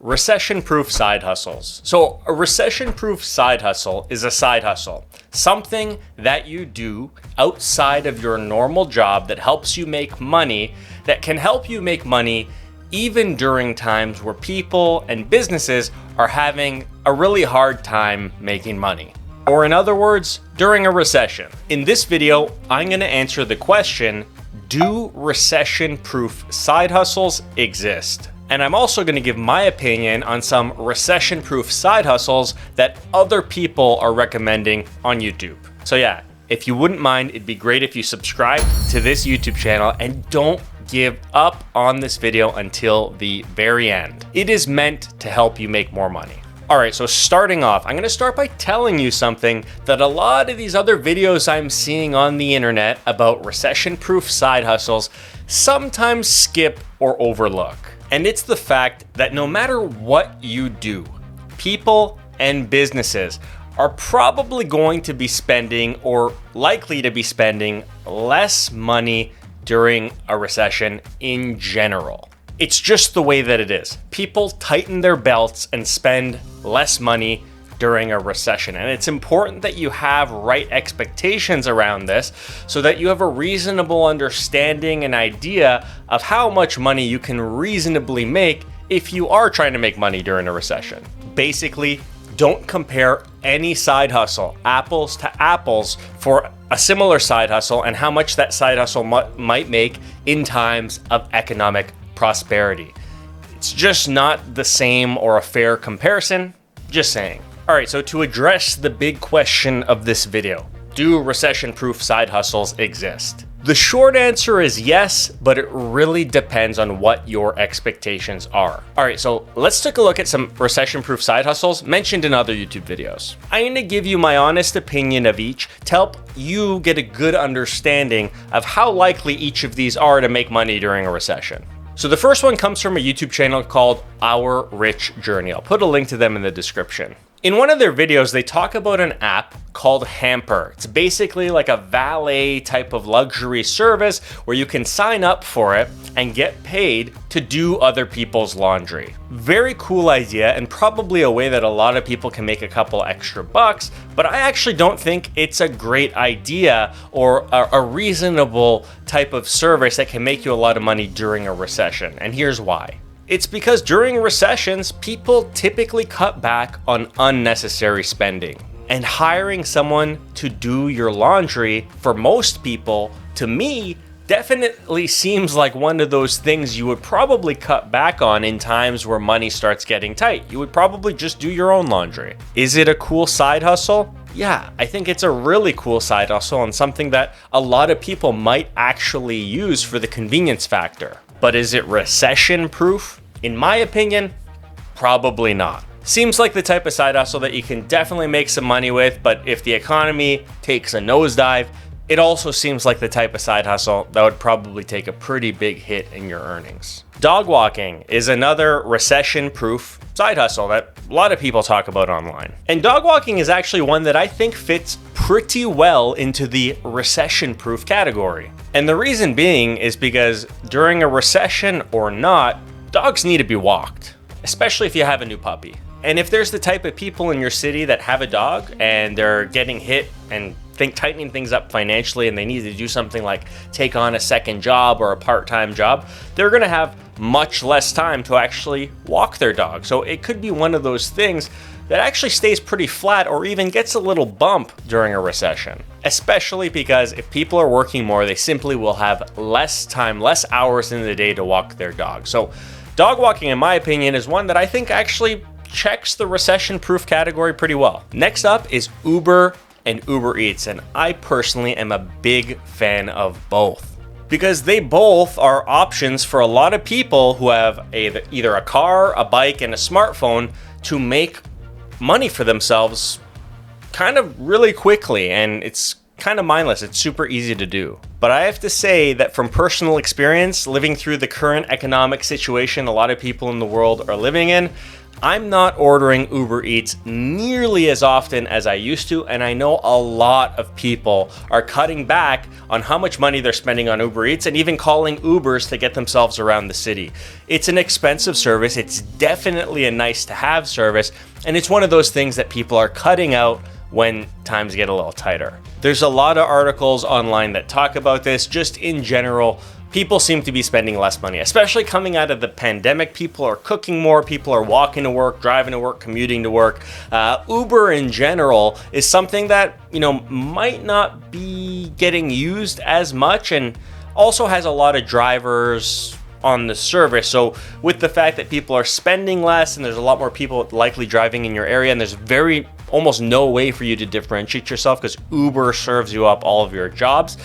Recession-proof side hustles. So a recession-proof side hustle is a side hustle, something that you do outside of your normal job that helps you make money, that can help you make money even during times where people and businesses are having a really hard time making money. Or in other words, during a recession. In this video, I'm going to answer the question, do recession-proof side hustles exist? And I'm also going to give my opinion on some recession-proof side hustles that other people are recommending on YouTube. So yeah, if you wouldn't mind, it'd be great if you subscribe to this YouTube channel and don't give up on this video until the very end. It is meant to help you make more money. All right, so starting off, I'm going to start by telling you something that a lot of these other videos I'm seeing on the internet about recession-proof side hustles sometimes skip or overlook. And it's the fact that no matter what you do, people and businesses are probably going to be spending or likely to be spending less money during a recession in general. It's just the way that it is. People tighten their belts and spend less money during a recession. And it's important that you have right expectations around this so that you have a reasonable understanding and idea of how much money you can reasonably make if you are trying to make money during a recession. Basically, don't compare any side hustle, apples to apples, for a similar side hustle and how much that side hustle might make in times of economic prosperity. It's just not the same or a fair comparison, just saying. All right, so to address the big question of this video, do recession-proof side hustles exist? The short answer is yes, but it really depends on what your expectations are. All right, so let's take a look at some recession-proof side hustles mentioned in other YouTube videos. I'm gonna give you my honest opinion of each to help you get a good understanding of how likely each of these are to make money during a recession. So the first one comes from a YouTube channel called Our Rich Journey. I'll put a link to them in the description. In one of their videos, they talk about an app called Hamper. It's basically like a valet type of luxury service where you can sign up for it and get paid to do other people's laundry. Very cool idea and probably a way that a lot of people can make a couple extra bucks, but I actually don't think it's a great idea or a reasonable type of service that can make you a lot of money during a recession. And here's why. It's because during recessions, people typically cut back on unnecessary spending. And hiring someone to do your laundry, for most people, to me, definitely seems like one of those things you would probably cut back on in times where money starts getting tight. You would probably just do your own laundry. Is it a cool side hustle? Yeah, I think it's a really cool side hustle and something that a lot of people might actually use for the convenience factor. But is it recession-proof? In my opinion, probably not. Seems like the type of side hustle that you can definitely make some money with, but if the economy takes a nosedive, it also seems like the type of side hustle that would probably take a pretty big hit in your earnings. Dog walking is another recession-proof side hustle that a lot of people talk about online. And dog walking is actually one that I think fits pretty well into the recession-proof category. And the reason being is because during a recession or not, dogs need to be walked, especially if you have a new puppy. And if there's the type of people in your city that have a dog and they're getting hit and tightening things up financially and they need to do something like take on a second job or a part-time job, they're gonna have much less time to actually walk their dog. So it could be one of those things that actually stays pretty flat or even gets a little bump during a recession. Especially because if people are working more, they simply will have less time, less hours in the day to walk their dog. So dog walking, in my opinion, is one that I think actually checks the recession-proof category pretty well. Next up is Uber and Uber Eats, and I personally am a big fan of both because they both are options for a lot of people who have either a car, a bike, and a smartphone to make money for themselves kind of really quickly, and it's kind of mindless. It's super easy to do. But I have to say that from personal experience, living through the current economic situation a lot of people in the world are living in, I'm not ordering Uber Eats nearly as often as I used to, and I know a lot of people are cutting back on how much money they're spending on Uber Eats and even calling Ubers to get themselves around the city. It's an expensive service. It's definitely a nice to have service, and it's one of those things that people are cutting out when times get a little tighter. There's a lot of articles online that talk about this. Just in general, people seem to be spending less money, especially coming out of the pandemic. People are cooking more, people are walking to work, driving to work, commuting to work. Uber in general is something that, might not be getting used as much, and also has a lot of drivers on the service. So with the fact that people are spending less and there's a lot more people likely driving in your area, and there's almost no way for you to differentiate yourself because Uber serves you up all of your jobs.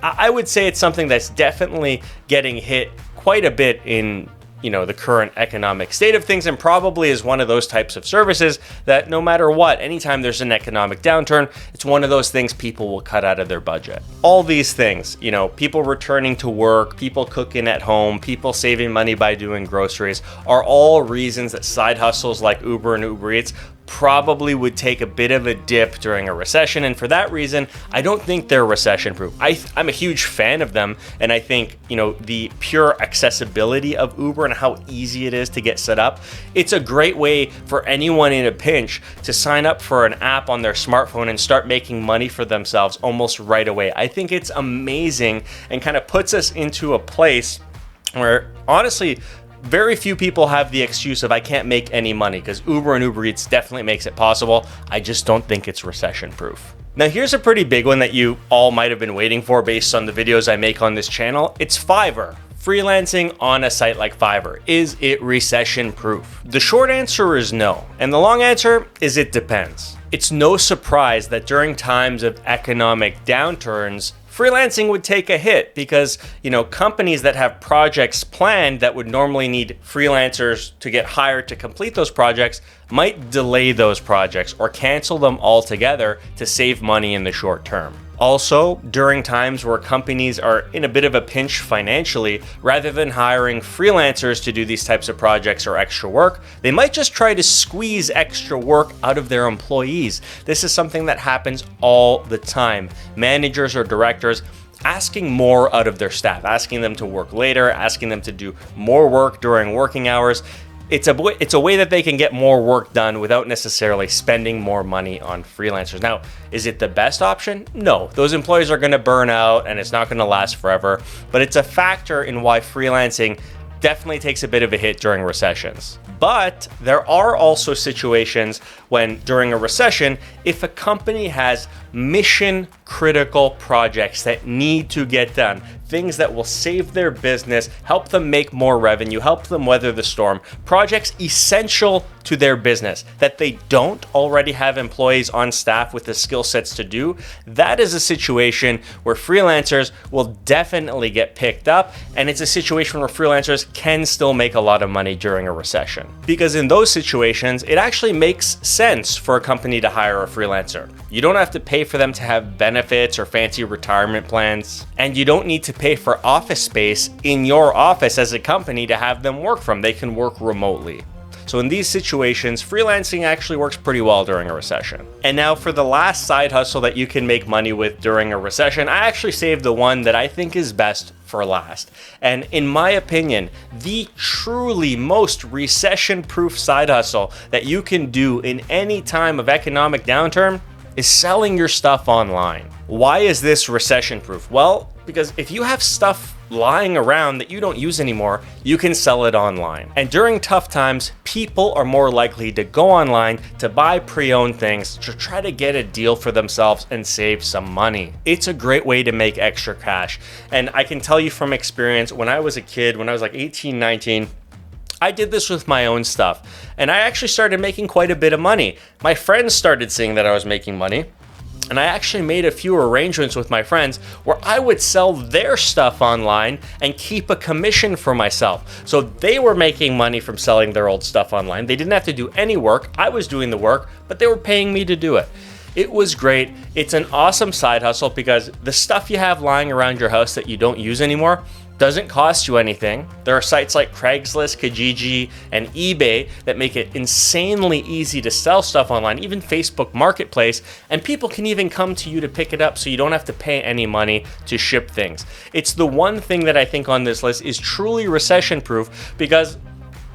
I would say it's something that's definitely getting hit quite a bit in the current economic state of things, and probably is one of those types of services that no matter what, anytime there's an economic downturn, it's one of those things people will cut out of their budget. All these things, people returning to work, people cooking at home, people saving money by doing groceries, are all reasons that side hustles like Uber and Uber Eats probably would take a bit of a dip during a recession. And for that reason, I don't think they're recession proof. I'm a huge fan of them, and I think the pure accessibility of Uber and how easy it is to get set up, it's a great way for anyone in a pinch to sign up for an app on their smartphone and start making money for themselves almost right away. I think it's amazing and kind of puts us into a place where honestly very few people have the excuse of I can't make any money, because Uber and Uber Eats definitely makes it possible. I just don't think it's recession proof. Now here's a pretty big one that you all might have been waiting for based on the videos I make on this channel. It's Fiverr. Freelancing on a site like Fiverr. Is it recession proof? The short answer is no, and the long answer is it depends. It's no surprise that during times of economic downturns, freelancing would take a hit because, companies that have projects planned that would normally need freelancers to get hired to complete those projects might delay those projects or cancel them altogether to save money in the short term. Also, during times where companies are in a bit of a pinch financially, rather than hiring freelancers to do these types of projects or extra work, they might just try to squeeze extra work out of their employees. This is something that happens all the time. Managers or directors asking more out of their staff, asking them to work later, asking them to do more work during working hours. It's a way that they can get more work done without necessarily spending more money on freelancers. Now, is it the best option? No, those employees are going to burn out and it's not going to last forever, but it's a factor in why freelancing definitely takes a bit of a hit during recessions. But there are also situations when during a recession, if a company has mission critical projects that need to get done, things that will save their business, help them make more revenue, help them weather the storm, projects essential to their business that they don't already have employees on staff with the skill sets to do, that is a situation where freelancers will definitely get picked up, and it's a situation where freelancers can still make a lot of money during a recession. Because in those situations, it actually makes sense for a company to hire a freelancer. You don't have to pay for them to have benefits or fancy retirement plans, and you don't need to pay for office space in your office as a company to have them work from. They can work remotely. So in these situations, freelancing actually works pretty well during a recession. And now for the last side hustle that you can make money with during a recession, I actually saved the one that I think is best for last. And in my opinion, the truly most recession-proof side hustle that you can do in any time of economic downturn is selling your stuff online. Why is this recession-proof? Well, because if you have stuff lying around that you don't use anymore, you can sell it online. And during tough times, people are more likely to go online to buy pre-owned things to try to get a deal for themselves and save some money. It's a great way to make extra cash. And I can tell you from experience, when I was a kid, when I was like 18, 19, I did this with my own stuff, and I actually started making quite a bit of money. My friends started seeing that I was making money, and I actually made a few arrangements with my friends where I would sell their stuff online and keep a commission for myself. So they were making money from selling their old stuff online. They didn't have to do any work. I was doing the work, but they were paying me to do it. It was great. It's an awesome side hustle because the stuff you have lying around your house that you don't use anymore, Doesn't cost you anything. There are sites like Craigslist, Kijiji, and eBay that make it insanely easy to sell stuff online, even Facebook Marketplace, and people can even come to you to pick it up so you don't have to pay any money to ship things. It's the one thing that I think on this list is truly recession proof because,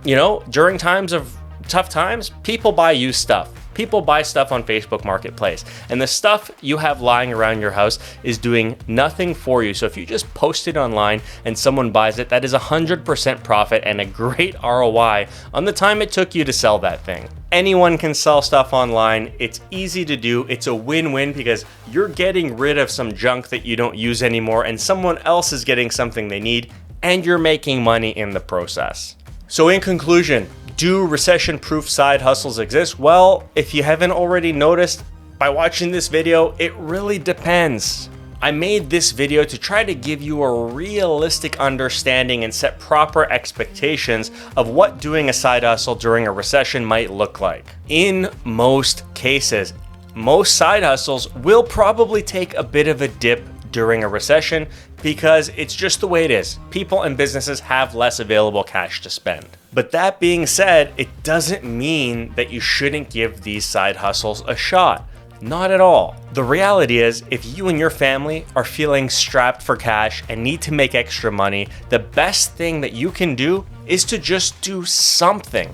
you know, during times of tough times, people buy used stuff. People buy stuff on Facebook Marketplace, and the stuff you have lying around your house is doing nothing for you. So if you just post it online and someone buys it, that is 100% profit and a great ROI on the time it took you to sell that thing. Anyone can sell stuff online. It's easy to do. It's a win-win because you're getting rid of some junk that you don't use anymore, and someone else is getting something they need, and you're making money in the process. So in conclusion, do recession-proof side hustles exist? Well, if you haven't already noticed by watching this video, it really depends. I made this video to try to give you a realistic understanding and set proper expectations of what doing a side hustle during a recession might look like. In most cases, most side hustles will probably take a bit of a dip during a recession because it's just the way it is. People and businesses have less available cash to spend. But that being said, it doesn't mean that you shouldn't give these side hustles a shot. Not at all. The reality is, if you and your family are feeling strapped for cash and need to make extra money, the best thing that you can do is to just do something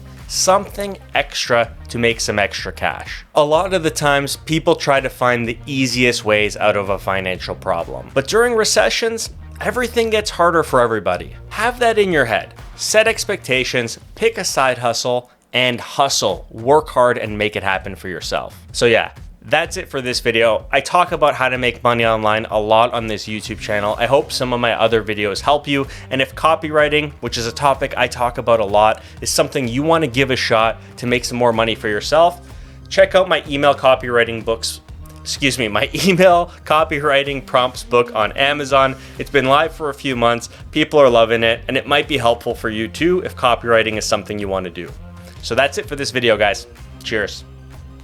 extra to make some extra cash. A lot of the times, people try to find the easiest ways out of a financial problem. But during recessions, everything gets harder for everybody. Have that in your head. Set expectations, pick a side hustle, and hustle. Work hard and make it happen for yourself. So yeah, that's it for this video. I talk about how to make money online a lot on this YouTube channel. I hope some of my other videos help you. And if copywriting, which is a topic I talk about a lot, is something you want to give a shot to make some more money for yourself, check out my email copywriting prompts book on Amazon. It's been live for a few months. People are loving it, and it might be helpful for you too if copywriting is something you want to do. So that's it for this video, guys. Cheers.